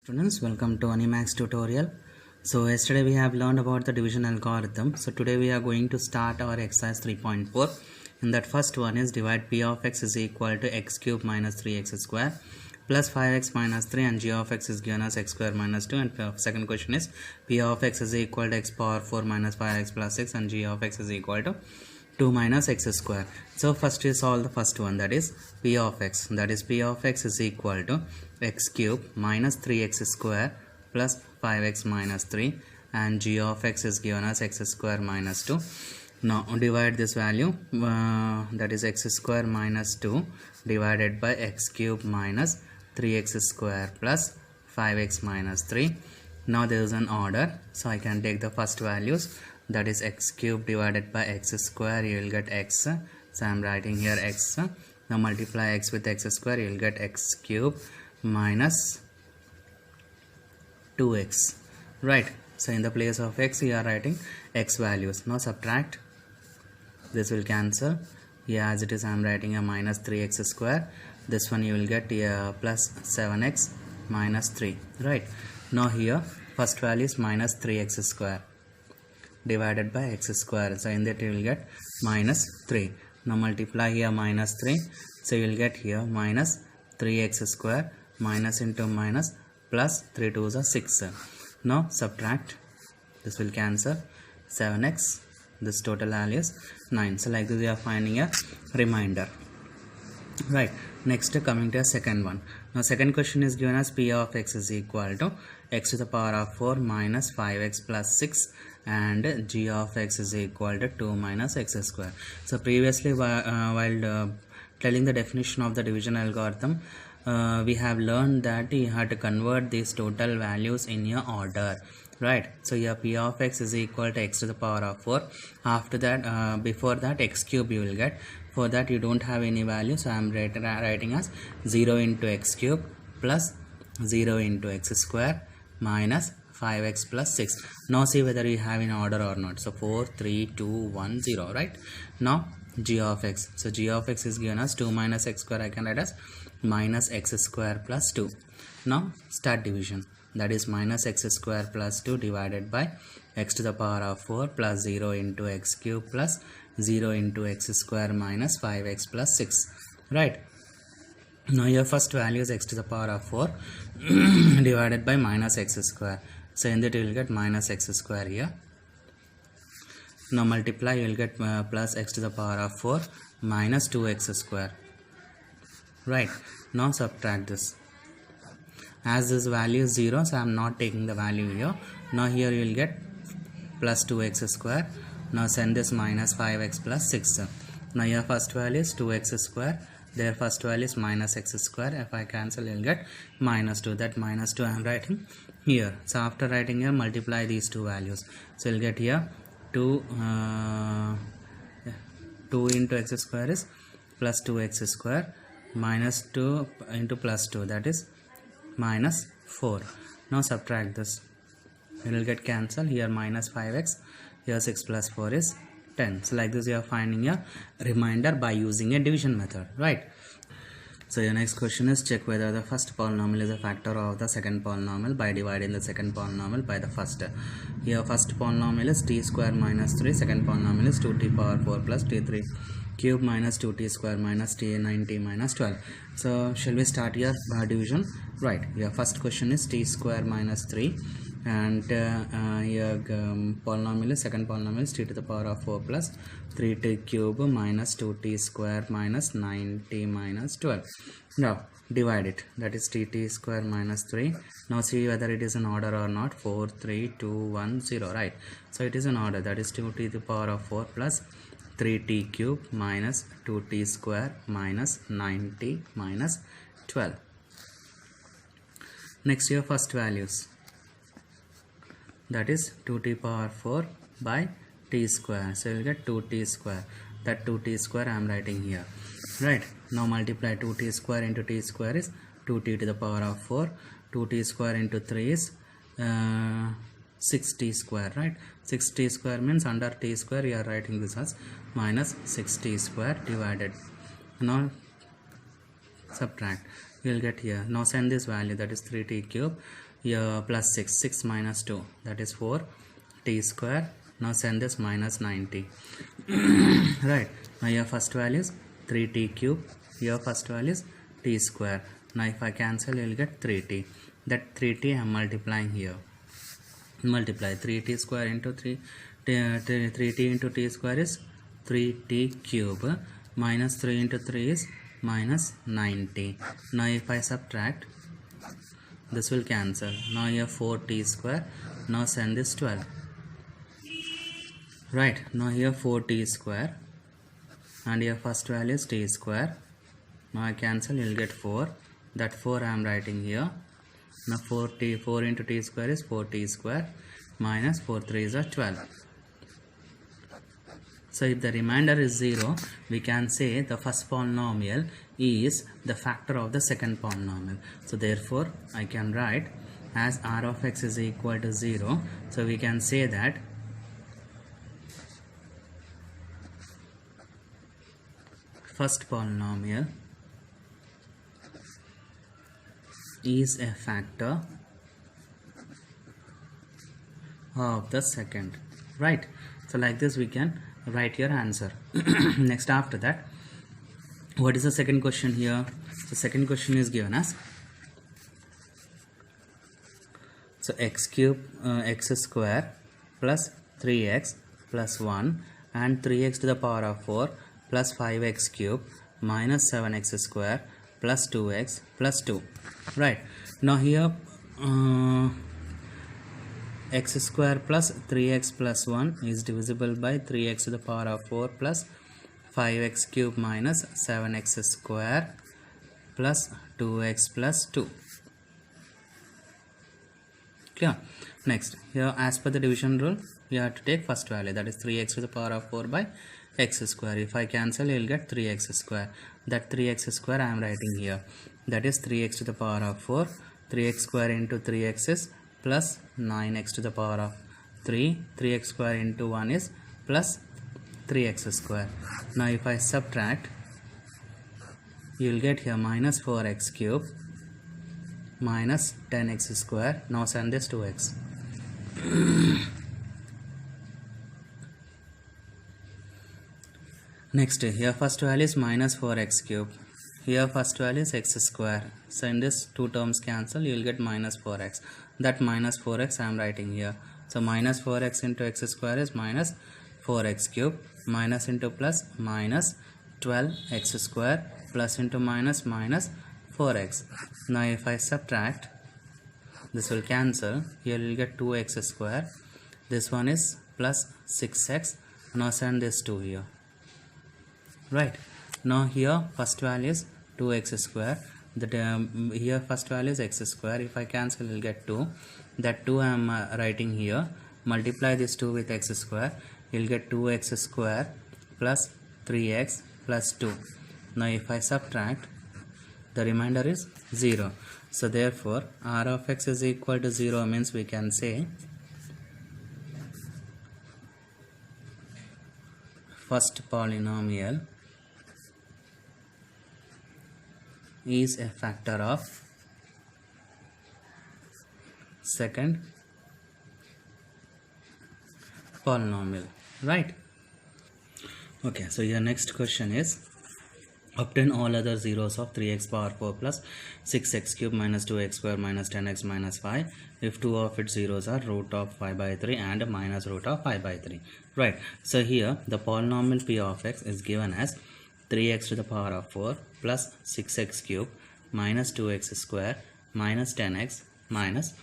Students, welcome to Animax tutorial. So yesterday we have learned about the division algorithm. So today we are going to start our exercise 3.4. In that first one is divide p of x is equal to x cube minus 3x square plus 5x minus 3, and g of x is given as x square minus 2, and second question is p of x is equal to x power 4 minus 5x plus 6, and g of x is equal to 2 minus x square. So first we solve the first one, that is p of x. That is p of x is equal to x cube minus 3x square plus 5x minus 3, and g of x is given as x square minus 2. Now divide this value, that is x square minus 2 divided by x cube minus 3x square plus 5x minus 3. Now there is an order, so I can take the first values, that is x cube divided by x square, you will get x. So I am writing here x. Now multiply x with x square, you will get x cube minus 2x, right? So in the place of x you are writing x values. Now subtract, this will cancel. Here as it is I am writing a minus 3x square. This one you will get plus 7x minus 3, right? Now here first value is minus 3x square divided by x square, so in that you will get minus 3. Now multiply here minus 3, so you will get here minus 3x square, minus into minus, plus 3 2s are 6. Now subtract, this will cancel, 7x, this total value is 9. So like this we are finding a remainder, right? Next coming to a second one. Now second question is given as p of x is equal to x to the power of 4 minus 5x plus 6, and g of x is equal to 2 minus x square. So previously while telling the definition of the division algorithm, we have learned that you have to convert these total values in your order, right? So here p of x is equal to x to the power of 4. After that, before that x cube you will get. For that you don't have any value, so I am writing as 0 into x cube plus 0 into x square minus 5x plus 6. Now see whether you have in order or not. So 4 3 2 1 0, right? Now g of x, so g of x is given as 2 minus x square, I can write as minus x square plus 2. Now start division, that is minus x square plus 2 divided by x to the power of 4 plus 0 into x cube plus 0 into x square minus 5x plus 6, right? Now your first value is x to the power of 4 divided by minus x square, so in that you will get minus x square here. Now multiply, you will get plus x to the power of 4 minus 2x square, right? Now subtract this, as this value is 0, so I am not taking the value here. Now here you will get plus 2x square. Now send this minus 5x plus 6. Now your first value is 2x square, their first value is minus x square. If I cancel, you will get minus 2. That minus 2 I am writing here. So after writing here, multiply these two values, so you will get here 2 into x square is plus 2x square minus 2 into plus 2, that is minus 4. Now subtract this, you will get cancel, here minus 5x, here 6 plus 4 is 10. So like this you are finding a remainder by using a division method, right? So your next question is check whether the first polynomial is a factor of the second polynomial by dividing the second polynomial by the first. Here first polynomial is t square minus 3, second polynomial is 2t power 4 plus t3 cube minus 2t square minus t9t minus 12. So shall we start here by division, right? Your first question is t square minus 3, and your polynomial is, second polynomial is t to the power of 4 plus 3t cube minus 2t square minus 9t minus 12. Now divide it, that is tt square minus 3. Now see whether it is in order or not. 4 3 2 1 0, right? So it is in order, that is 2t to the power of 4 plus 3t cube minus 2t square minus 9t minus 12. Next your first values, that is 2t power 4 by t square, so you will get 2t square. That 2t square I am writing here, right? Now multiply 2t square into t square is 2t to the power of 4, 2t square into 3 is 6t square, right? 6t square means under t square you are writing this as minus 6t square divided. Now subtract, you will get here. Now send this value, that is 3t cube. here plus 6 minus 2, that is 4 t square. Now send this minus 90. Right, now your first value is 3t cube, your first value is t square. Now if I cancel, you will get 3t. That 3t I am multiplying here. Multiply 3t square into 3t into t square is 3t cube, minus 3 into 3 is minus 90. Now if I subtract, this will cancel. Now here 4t square. Now send this 12. Right, now here 4t square and your first value is t square. Now I cancel, you will get 4. That 4 I am writing here. Now 4 into t square is 4t square, minus 4 3s are 12. So if the remainder is 0, we can say the first polynomial is the factor of the second polynomial. So therefore I can write, as r of x is equal to 0, so we can say that first polynomial is a factor of the second. Right, so like this we can write your answer. Next, after that, what is the second question here? The second question is given as, so x cube x square plus 3x plus 1 and 3x to the power of 4 plus 5x cube minus 7x square plus 2x plus 2. Right, now here x square plus 3x plus 1 is divisible by 3x to the power of 4 plus 5x cube minus 7x square plus 2x plus 2. Clear? Next, here as per the division rule, we have to take first value, that is 3x to the power of 4 by x square. If I cancel, you will get 3x square. That 3x square I am writing here, that is 3x to the power of 4. 3x square into 3x is plus 9x to the power of 3. 3x square into 1 is plus 3x square. Now if I subtract, you will get here minus 4x cube minus 10x square. Now send this to x. Next, here first value is minus 4x cube. Here first value is x square. So in this two terms cancel, you will get minus 4x. That minus 4x I am writing here. So minus 4x into x square is minus 4x cube. Minus into plus minus 12x square plus into minus minus 4x. Now if I subtract, this will cancel. Here you will get 2x square. This one is plus 6x. Now send this 2 here. Right, now here first value is 2x square. Here first value is x square. If I cancel, you will get 2. That 2 I am writing here. Multiply this 2 with x square. You will get 2x square plus 3x plus 2. Now if I subtract, the remainder is 0. So therefore r of x is equal to 0 means we can say first polynomial is a factor of second polynomial. Right, okay, so your next question is, obtain all other zeros of 3x power 4 plus 6x cube minus 2x square minus 10x minus 5 if two of its zeros are root of 5 by 3 and minus root of 5 by 3. Right, so here the polynomial p of x is given as 3x to the power of 4 plus 6x cube minus 2x square minus 10x minus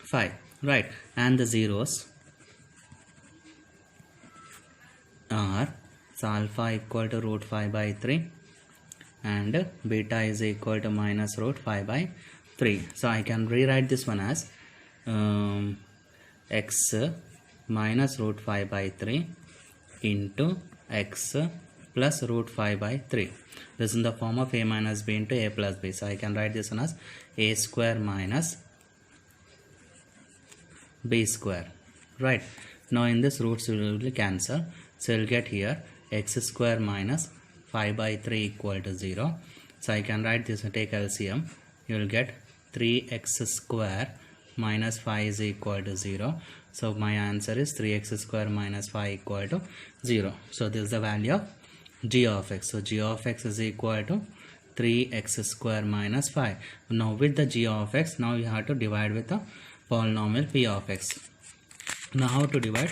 5. Right, and the zeros are, so alpha equal to root 5 by 3 and beta is equal to minus root 5 by 3. So I can rewrite this one as x minus root 5 by 3 into x plus root 5 by 3. This is in the form of a minus b into a plus b. So I can write this one as a square minus b square. Right, now in this roots will cancel. So you will get here x square minus 5 by 3 equal to 0. So I can write this, take LCM. You will get 3x square minus 5 is equal to 0. So my answer is 3x square minus 5 equal to 0. So this is the value of g of x. So g of x is equal to 3x square minus 5. Now with the g of x, now you have to divide with the polynomial p of x. Now how to divide,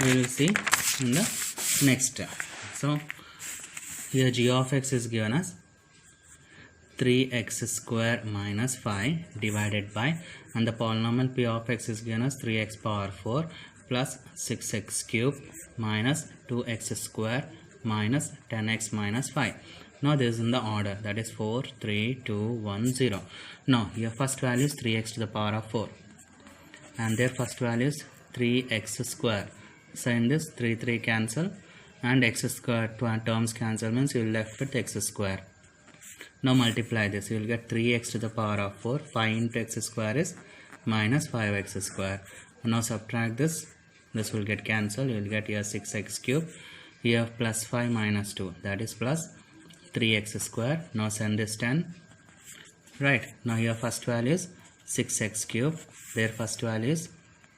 we will see in the next step. So here g of x is given as 3x square minus 5 divided by, and the polynomial p of x is given as 3x power 4 plus 6x cube minus 2x square minus 10x minus 5. Now this is in the order, that is 4, 3, 2, 1, 0. Now your first value is 3x to the power of 4 and their first value is 3x square. So in this 3 cancel and x square terms cancel, means you will left with x square. Now multiply this, you will get 3x to the power of 4. 5 into x square is minus 5x square. Now subtract this, this will get cancelled. You will get here 6x cube. Here plus 5 minus 2, that is plus 3x square. Now send this 10. Right, now here first value is 6x cube. Their first value is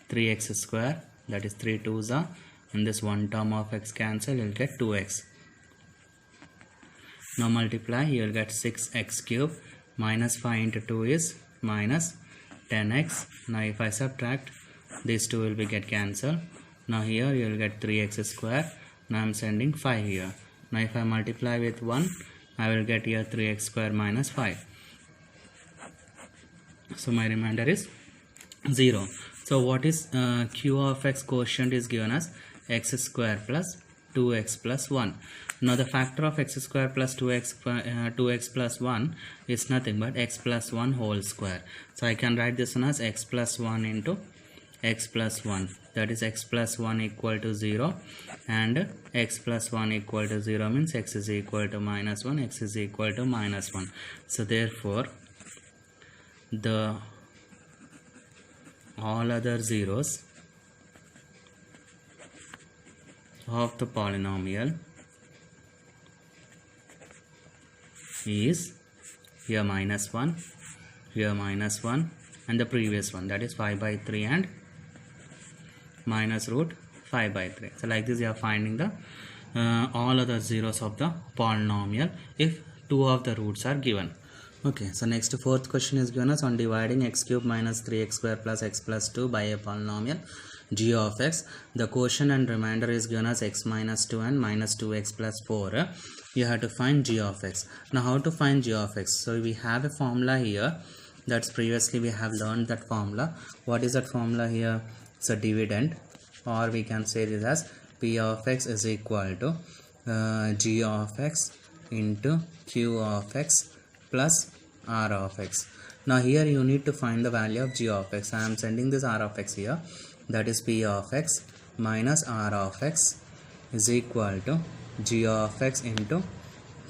3x square, that is 3 2s are. In this one term of x cancel, you will get 2x. Now multiply, you will get 6x cube minus 5 into 2 is minus 10x. Now if I subtract, these two will be get cancelled. Now here you will get 3x square. Now I am sending 5 here. Now if I multiply with 1, I will get here 3x square minus 5. So my remainder is 0. So what is q of x quotient is given as x square plus 2x plus 1. Now the factor of x square plus 2x plus 1 is nothing but x plus 1 whole square. So I can write this one as x plus 1 into x plus 1, that is x plus 1 equal to 0, and x plus 1 equal to 0 means x is equal to minus 1, x is equal to minus 1. So therefore the all other zeros of the polynomial is here minus 1, here minus 1, and the previous one, that is 5 by 3 and minus root 5 by 3. So like this you are finding the all other zeros of the polynomial if two of the roots are given. Okay, so next fourth question is given us on dividing x cube minus 3x square plus x plus 2 by a polynomial g of x. The quotient and remainder is given as x minus 2 and minus 2x plus 4. You have to find g of x. Now how to find g of x? So we have a formula here, that's previously we have learned that formula. What is that formula here? It's a dividend, or we can say this as p of x is equal to g of x into q of x plus r of x. Now here you need to find the value of g of x. I am sending this r of x here, that is p of x minus r of x is equal to g of x into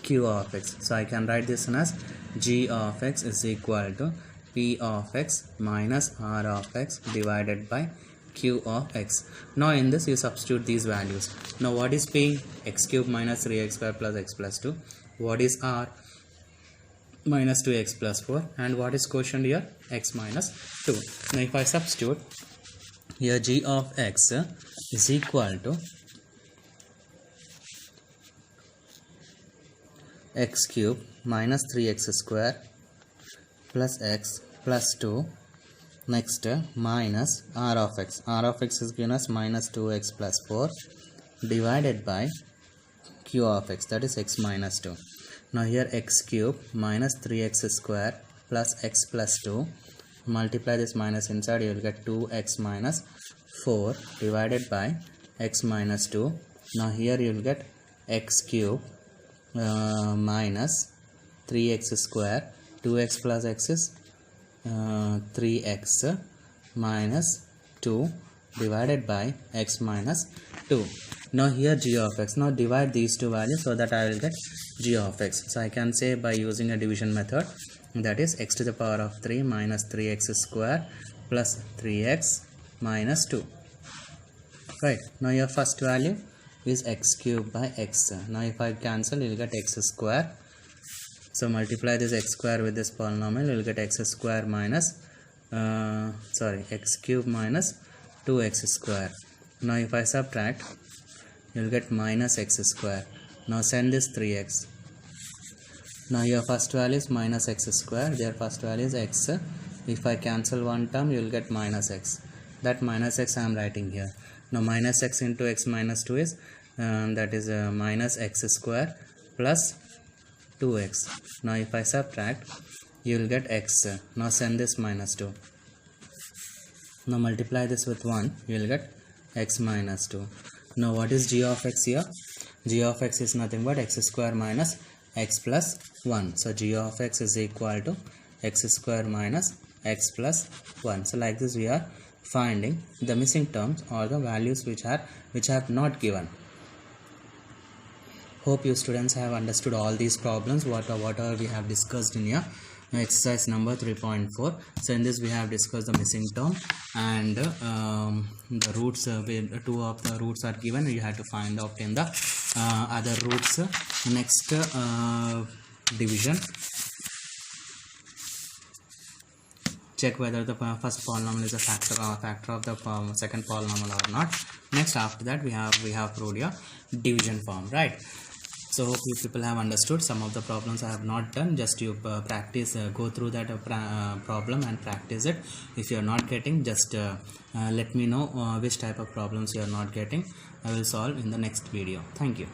q of x. So I can write this one as g of x is equal to p of x minus r of x divided by q of x. Now in this you substitute these values. Now what is p? X cube minus 3x square plus x plus 2. What is r? Minus 2x plus 4. And what is quotient here? X minus 2. Now if I substitute here, g of x is equal to x cube minus 3x square plus x plus 2. Next minus r of x. R of x is given as minus 2x plus 4 divided by q of x, that is x minus 2. Now here x cube minus 3x square plus x plus 2. Multiply this minus inside, you will get 2x minus 4 divided by x minus 2. Now here you will get x cube minus 3x square. 2x plus x is 3x minus 2 divided by x minus 2. Now here g of x. Now divide these two values so that I will get g of x. So I can say by using a division method, that is x to the power of 3 minus 3x square plus 3x minus 2. Right, now your first value is x cube by x. Now if I cancel, you will get x square. So multiply this x square with this polynomial, you will get x square minus x cube minus 2x square. Now if I subtract, you will get minus x square. Now send this 3x. Now your first value is minus x square, their first value is x. If I cancel one term, you will get minus x. That minus x I am writing here. Now minus x into x minus 2 is that is minus x square plus 2x. Now if I subtract, you will get x. Now send this minus 2. Now multiply this with 1, you will get x minus 2. Now what is g of x here? G of x is nothing but x square minus x plus 1. So g of x is equal to x square minus x plus 1. So like this we are finding the missing terms or the values which are not given. Hope you students have understood all these problems whatever we have discussed in here. Exercise number 3.4. So in this we have discussed the missing term and the roots. Two of the roots are given. You have to find out in the other roots. Next division. Check whether the first polynomial is a factor of the second polynomial or not. Next, after that we have proved your division form, right? So hope you people have understood. Some of the problems I have not done. Just you practice, go through that problem and practice it. If you are not getting, just let me know which type of problems you are not getting. I will solve in the next video. Thank you.